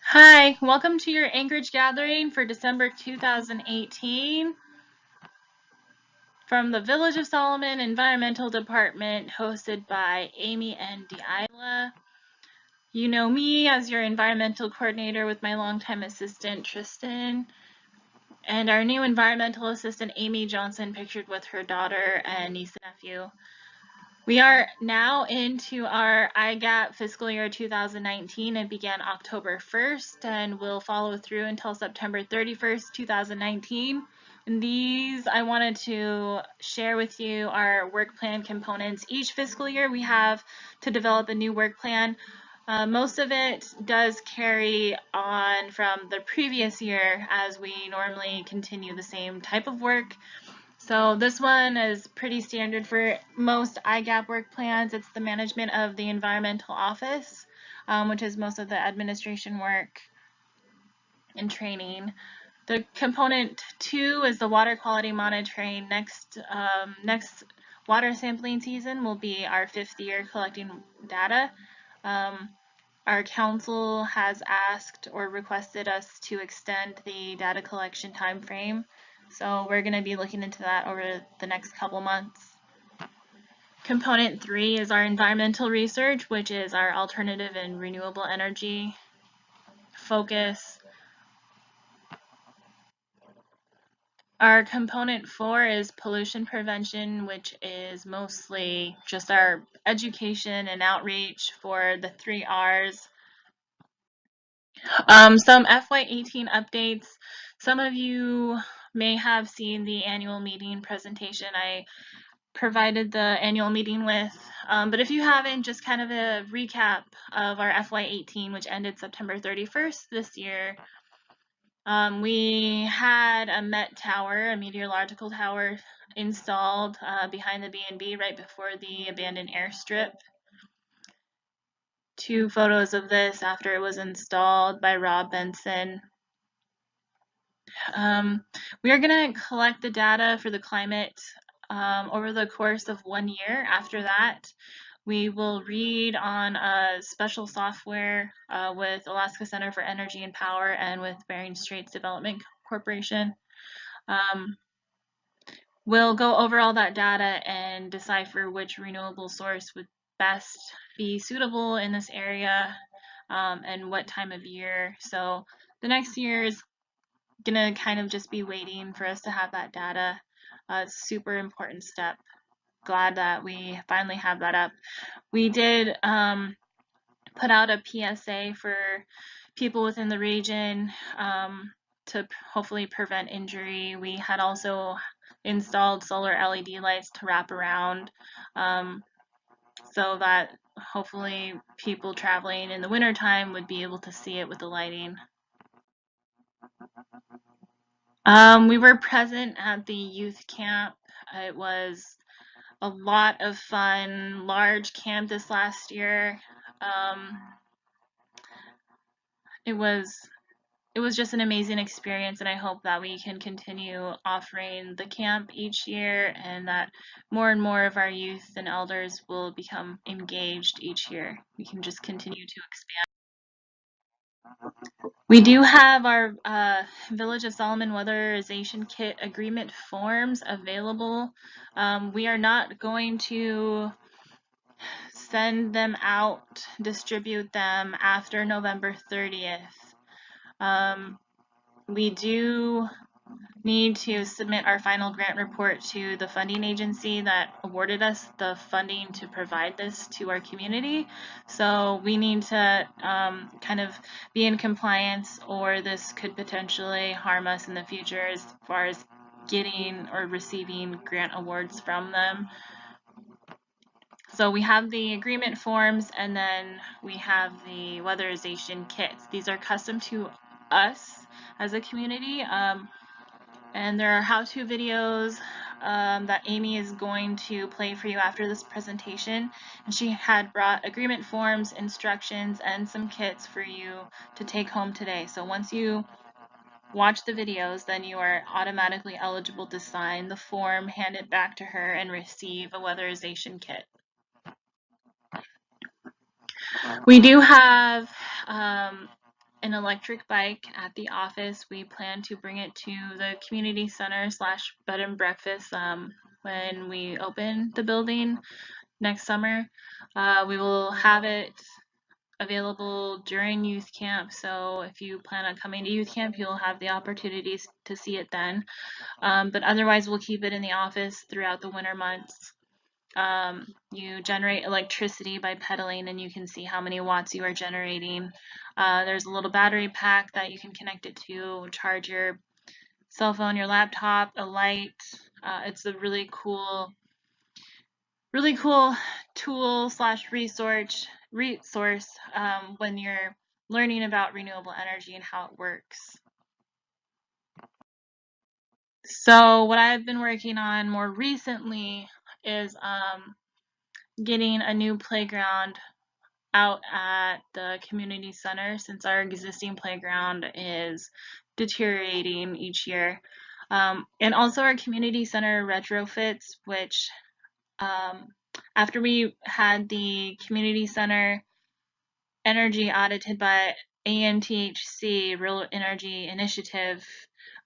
Hi, welcome to your Anchorage Gathering for December 2018 from the Village of Solomon Environmental Department, hosted by Amy and Deila. You know me as your environmental coordinator with my longtime assistant, Tristan, and our new environmental assistant, Amy Johnson, pictured with her daughter and niece and nephew. We are now into our IGAP fiscal year 2019. It began October 1st and will follow through until September 31st, 2019. And these I wanted to share with you our work plan components. Each fiscal year we have to develop a new work plan. Most of it does carry on from the previous year as we normally continue the same type of work. So this one is pretty standard for most IGAP work plans. It's the management of the environmental office, which is most of the administration work and training. The component 2 is the water quality monitoring. Next water sampling season will be our 5th year collecting data. Our council has asked or requested us to extend the data collection time frame. So we're going to be looking into that over the next couple months. Component 3 is our environmental research, which is our alternative and renewable energy focus. Our component 4 is pollution prevention, which is mostly just our education and outreach for the 3 R's. Some FY18 updates. Some of you may have seen the annual meeting presentation I provided the annual meeting with, but if you haven't, just kind of a recap of our FY18, which ended September 31st this year. We had a MET tower, a meteorological tower, installed behind the B&B right before the abandoned airstrip. 2 photos of this after it was installed by Rob Benson. We are going to collect the data for the climate over the course of 1 year. After that, we will read on a special software with Alaska Center for Energy and Power and with Bering Straits Development Corporation. We'll go over all that data and decipher which renewable source would best be suitable in this area and what time of year. So the next year is gonna kind of just be waiting for us to have that data. Super important step. Glad that we finally have that up. We did put out a PSA for people within the region to hopefully prevent injury. We had also installed solar LED lights to wrap around so that hopefully people traveling in the wintertime would be able to see it with the lighting. We were present at the youth camp. It was a lot of fun, large camp this last year. It was just an amazing experience, and I hope that we can continue offering the camp each year and that more and more of our youth and elders will become engaged each year. We can just continue to expand. We do have our Village of Solomon Weatherization Kit agreement forms available. We are not going to send them out, distribute them after November 30th. We do need to submit our final grant report to the funding agency that awarded us the funding to provide this to our community. So we need to kind of be in compliance, or this could potentially harm us in the future as far as getting or receiving grant awards from them. So we have the agreement forms, and then we have the weatherization kits. These are custom to us as a community. And there are how-to videos that Amy is going to play for you after this presentation. And she had brought agreement forms, instructions, and some kits for you to take home today. So once you watch the videos, then you are automatically eligible to sign the form, hand it back to her, and receive a weatherization kit. We do have an an electric bike at the office. We plan to bring it to the community center / bed and breakfast when we open the building next summer. We will have it available during youth camp, so if you plan on coming to youth camp, you'll have the opportunities to see it then. But otherwise, we'll keep it in the office throughout the winter months. You generate electricity by pedaling, and you can see how many watts you are generating. There's a little battery pack that you can connect it to, charge your cell phone, your laptop, a light. It's a really cool tool / resource when you're learning about renewable energy and how it works. So what I've been working on more recently is getting a new playground out at the community center, since our existing playground is deteriorating each year. And also our community center retrofits, which after we had the community center energy audited by ANTHC, Real Energy Initiative,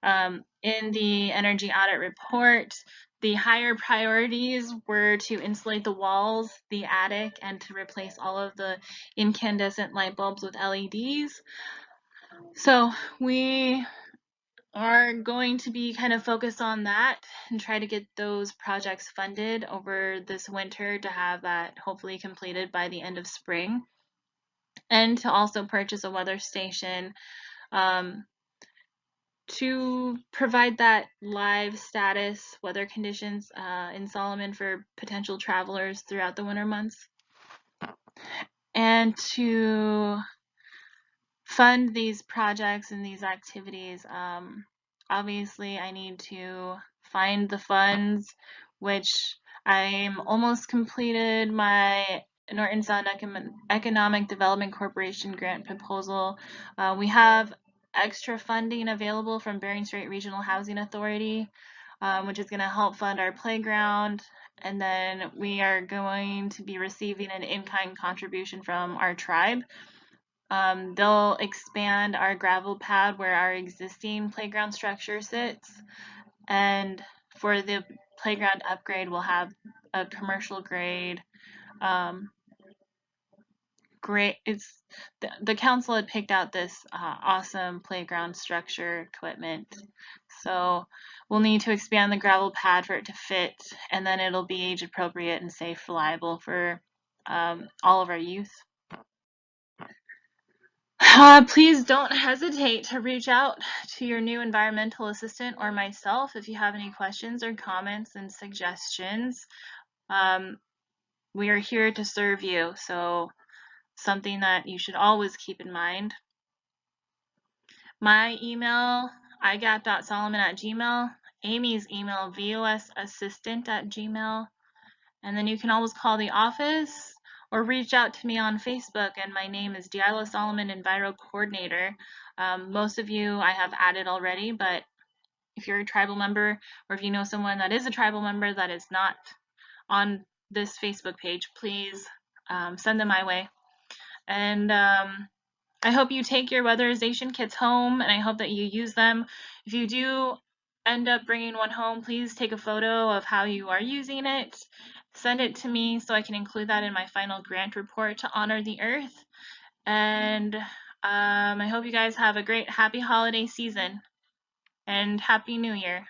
in the energy audit report, the higher priorities were to insulate the walls, the attic, and to replace all of the incandescent light bulbs with LEDs. So we are going to be kind of focused on that and try to get those projects funded over this winter to have that hopefully completed by the end of spring, and to also purchase a weather station to provide that live status weather conditions in Solomon for potential travelers throughout the winter months, and to fund these projects and these activities. Obviously, I need to find the funds, which I'm almost completed my Norton Sound Economic Development Corporation grant proposal. We have extra funding available from Bering Strait Regional Housing Authority, which is going to help fund our playground. And then we are going to be receiving an in-kind contribution from our tribe. They'll expand our gravel pad where our existing playground structure sits, and for the playground upgrade, we'll have a commercial grade. The council had picked out this awesome playground structure equipment, so we'll need to expand the gravel pad for it to fit, and then it'll be age appropriate and safe, reliable for all of our youth. Please don't hesitate to reach out to your new environmental assistant or myself if you have any questions or comments and suggestions. We are here to serve you, so something that you should always keep in mind. My email, igap.solomon@gmail, Amy's email, vosassistant@gmail, and then you can always call the office or reach out to me on Facebook, and my name is Diala Solomon, Enviro Coordinator. Most of you I have added already, but if you're a tribal member, or if you know someone that is a tribal member that is not on this Facebook page, please send them my way. And I hope you take your weatherization kits home, and I hope that you use them. If you do end up bringing one home, please take a photo of how you are using it. Send it to me so I can include that in my final grant report to honor the earth. And I hope you guys have a great, happy holiday season, and Happy New Year.